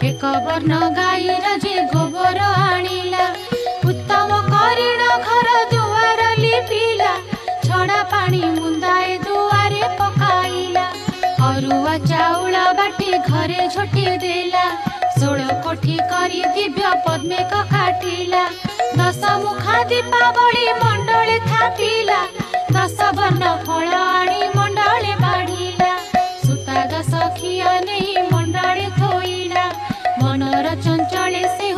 एक वर्ण गाईर जे गोबर आनिला उत्तम करीण घर दुआर लिपिला छड़ा पानी मुंदाए दुआरे पकाइला अरुआ चाउल बाटी घरे झोटी देला 16 कोठी करी दिव्य पद्मे काटिला 10 मुखा दीपावली मंडले थापिला 10 वर्ण फल आनी मंडले बाढ़िला सुता 10 खिया नहीं मंडले थोइला मनर चंचले से